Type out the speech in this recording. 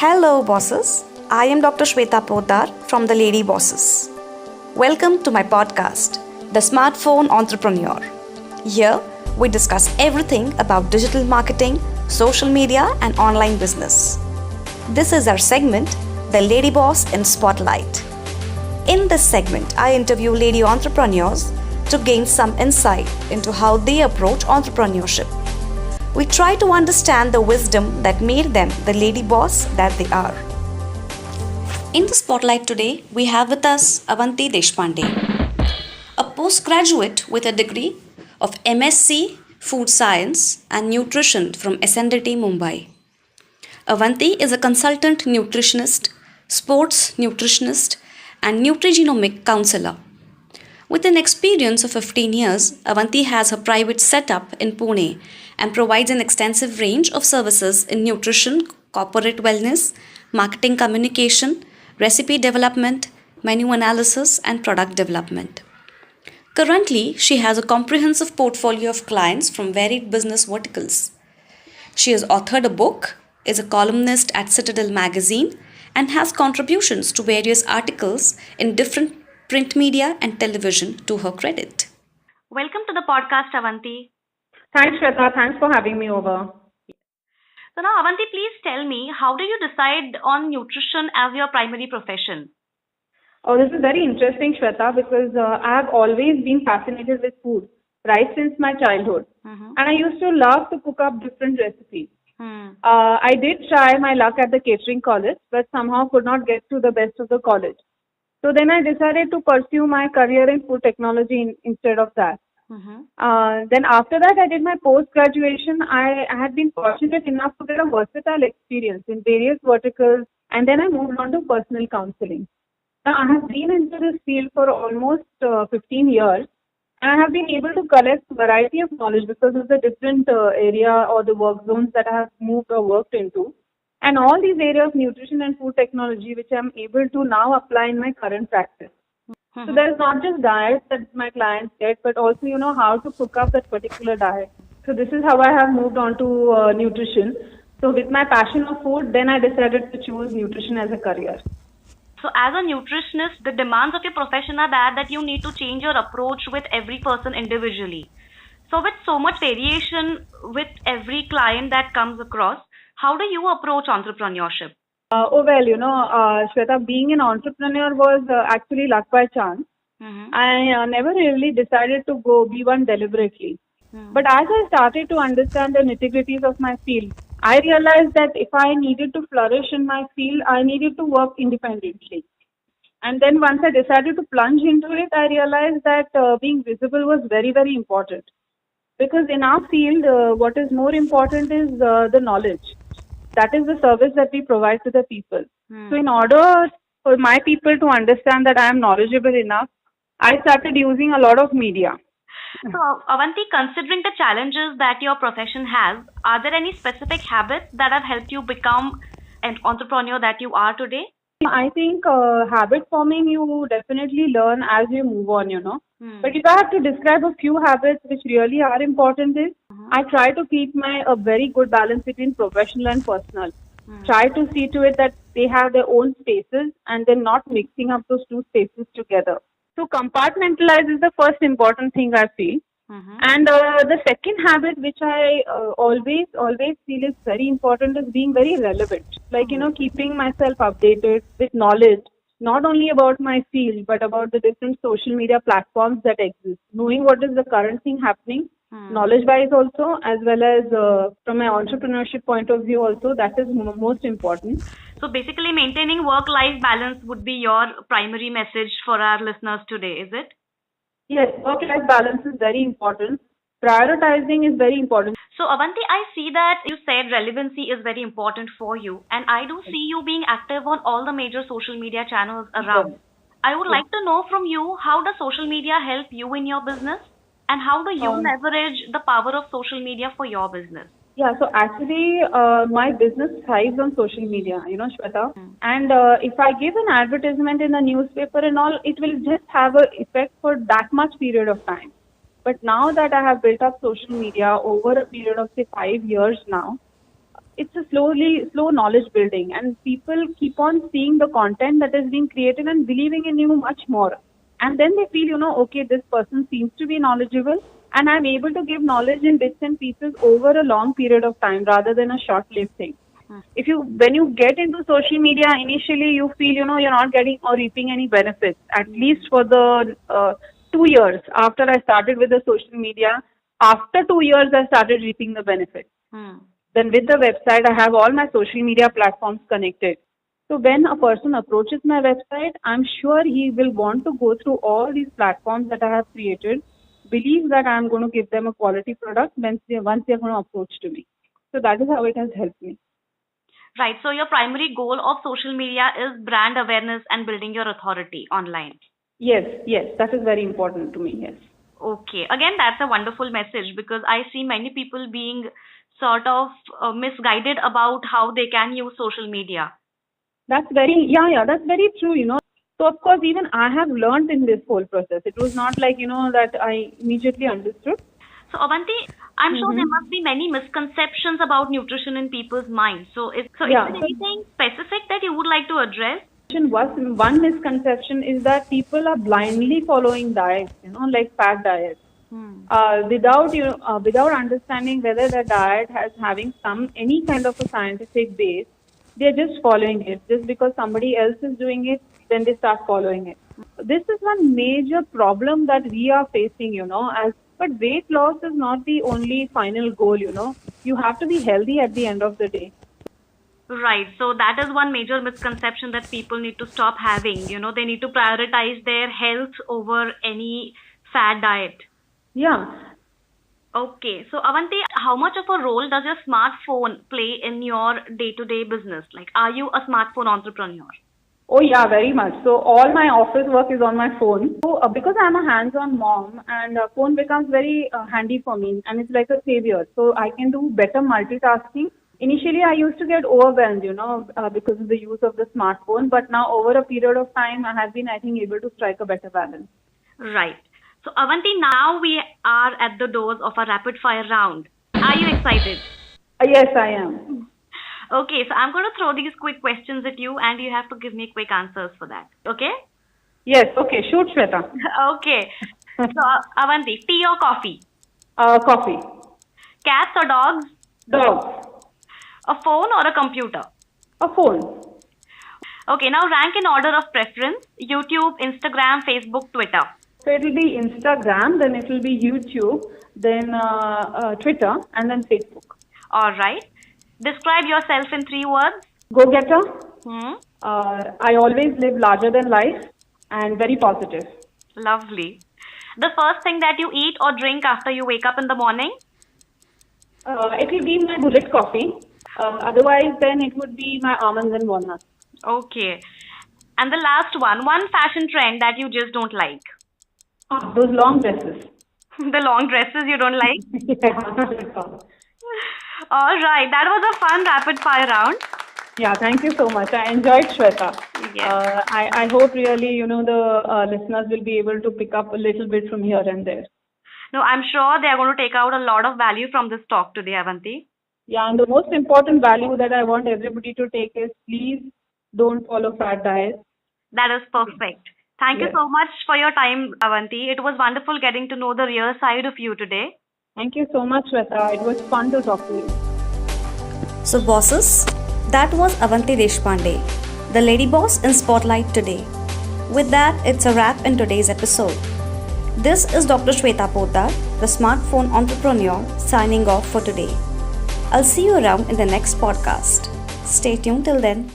Hello, bosses. I am Dr. Shweta Potdar from the Lady Bosses. Welcome to my podcast, The Smartphone Entrepreneur. Here, we discuss everything about digital marketing, social media, and online business. This is our segment, The Lady Boss in Spotlight. In this segment, I interview lady entrepreneurs to gain some insight into how they approach entrepreneurship. We try to understand the wisdom that made them the lady boss that they are. In the spotlight today, we have with us Avanti Deshpande, a postgraduate with a degree of MSc Food Science and Nutrition from SNDT Mumbai. Avanti is a consultant nutritionist, sports nutritionist, and nutrigenomic counselor. With an experience of 15 years, Avanti has her private setup in Pune and provides an extensive range of services in nutrition, corporate wellness, marketing communication, recipe development, menu analysis, and product development. Currently, she has a comprehensive portfolio of clients from varied business verticals. She has authored a book, is a columnist at Citadel magazine, and has contributions to various articles in different print media and television to her credit. Welcome to the podcast, Avanti. Thanks, Shweta. Thanks for having me over. So now, Avanti, please tell me, how do you decide on nutrition as your primary profession? Oh, this is very interesting, Shweta, because I have always been fascinated with food, right since my childhood. And I used to love to cook up different recipes. I did try my luck at the catering college, but somehow could not get to the best of the college. So then I decided to pursue my career in food technology instead of that. Then after that, I did my post-graduation. I had been fortunate enough to get a versatile experience in various verticals, and then I moved on to personal counseling. Now, I have been into this field for almost 15 years, and I have been able to collect a variety of knowledge because of the different area or the work zones that I have moved or worked into. And all these areas of nutrition and food technology, which I'm able to now apply in my current practice. So there's not just diet that my clients get, but also, how to cook up that particular diet. So this is how I have moved on to nutrition. So with my passion of food, then I decided to choose nutrition as a career. So as a nutritionist, the demands of your profession are that you need to change your approach with every person individually. So with so much variation with every client that comes across, how do you approach entrepreneurship? Shweta, being an entrepreneur was actually luck by chance. I never really decided to be one deliberately. But as I started to understand the nitty-gritties of my field, I realized that if I needed to flourish in my field, I needed to work independently. And then once I decided to plunge into it, I realized that being visible was very, very important. Because in our field, what is more important is the knowledge. That is the service that we provide to the people. So in order for my people to understand that I am knowledgeable enough, I started using a lot of media. So Avanti, considering the challenges that your profession has, are there any specific habits that have helped you become an entrepreneur that you are today? I think habit forming you definitely learn as you move on, But if I have to describe a few habits which really are important is, I try to keep a very good balance between professional and personal. Try to see to it that they have their own spaces and then not mixing up those two spaces together. So compartmentalize is the first important thing I feel. And the second habit which I always feel is very important is being very relevant. Like, keeping myself updated with knowledge, not only about my field, but about the different social media platforms that exist. Knowing what is the current thing happening, knowledge-wise also, as well as from my entrepreneurship point of view also, that is most important. So basically maintaining work-life balance would be your primary message for our listeners today, is it? Yes, work-life balance is very important. Prioritizing is very important. So Avanti, I see that you said relevancy is very important for you, and I do see you being active on all the major social media channels around. Yes. I would like to know from you, how does social media help you in your business, and how do you leverage the power of social media for your business? Yeah, so actually my business thrives on social media, Shweta. And if I give an advertisement in a newspaper and all, it will just have an effect for that much period of time. But now that I have built up social media over a period of say 5 years now, it's a slow knowledge building, and people keep on seeing the content that is being created and believing in you much more. And then they feel, okay, this person seems to be knowledgeable, and I'm able to give knowledge in bits and pieces over a long period of time rather than a short-lived thing. When you get into social media, initially you feel, you're not getting or reaping any benefits, at least for the 2 years after I started with the social media. After 2 years, I started reaping the benefits. Then with the website, I have all my social media platforms connected. So when a person approaches my website, I'm sure he will want to go through all these platforms that I have created, believe that I'm going to give them a quality product once they're going to approach to me. So that is how it has helped me. Right. So your primary goal of social media is brand awareness and building your authority online. Yes, that is very important to me, yes. Okay. Again, that's a wonderful message, because I see many people being sort of misguided about how they can use social media. That's very true, So of course, even I have learned in this whole process. It was not like, that I immediately understood. So Avanti, I'm sure there must be many misconceptions about nutrition in people's minds. So is there anything specific that you would like to address? One misconception is that people are blindly following diets, like fad diets, without understanding whether the diet has having any kind of a scientific base. They're just following it. Just because somebody else is doing it, then they start following it. This is one major problem that we are facing, but weight loss is not the only final goal, You have to be healthy at the end of the day. Right. So that is one major misconception that people need to stop having. They need to prioritize their health over any fad diet. Yeah. Okay. So Avanti, how much of a role does your smartphone play in your day-to-day business? Like, are you a smartphone entrepreneur? Oh yeah, very much. So all my office work is on my phone. So because I'm a hands-on mom, and phone becomes very handy for me, and it's like a savior. So I can do better multitasking. Initially, I used to get overwhelmed, because of the use of the smartphone. But now, over a period of time, I have been, I think, able to strike a better balance. Right. So Avanti, now we are at the doors of a rapid-fire round. Are you excited? Yes, I am. Okay, so I'm going to throw these quick questions at you, and you have to give me quick answers for that. Okay? Yes, okay. Shoot, Shweta. Okay. So, Avanti, tea or coffee? Coffee. Cats or dogs? Dogs. A phone or a computer? A phone. Okay, now rank in order of preference: YouTube, Instagram, Facebook, Twitter. So it will be Instagram, then it will be YouTube, then Twitter, and then Facebook. All right. Describe yourself in 3 words. Go-getter. I always live larger than life and very positive. Lovely. The first thing that you eat or drink after you wake up in the morning? It will be my bullet coffee. Otherwise, then it would be my almonds and walnuts. Okay. And the last one fashion trend that you just don't like? Those long dresses. The long dresses you don't like? Yeah. All right. That was a fun rapid fire round. Yeah, thank you so much. I enjoyed, Shweta. Yes. I hope really, the listeners will be able to pick up a little bit from here and there. No, I'm sure they are going to take out a lot of value from this talk today, Avanti. Yeah, and the most important value that I want everybody to take is, please don't follow fad diets. That is perfect. Thank you so much for your time, Avanti. It was wonderful getting to know the real side of you today. Thank you so much, Shweta. It was fun to talk to you. So bosses, that was Avanti Deshpande, the lady boss in Spotlight today. With that, it's a wrap in today's episode. This is Dr. Shweta Potdar, the smartphone entrepreneur, signing off for today. I'll see you around in the next podcast. Stay tuned till then.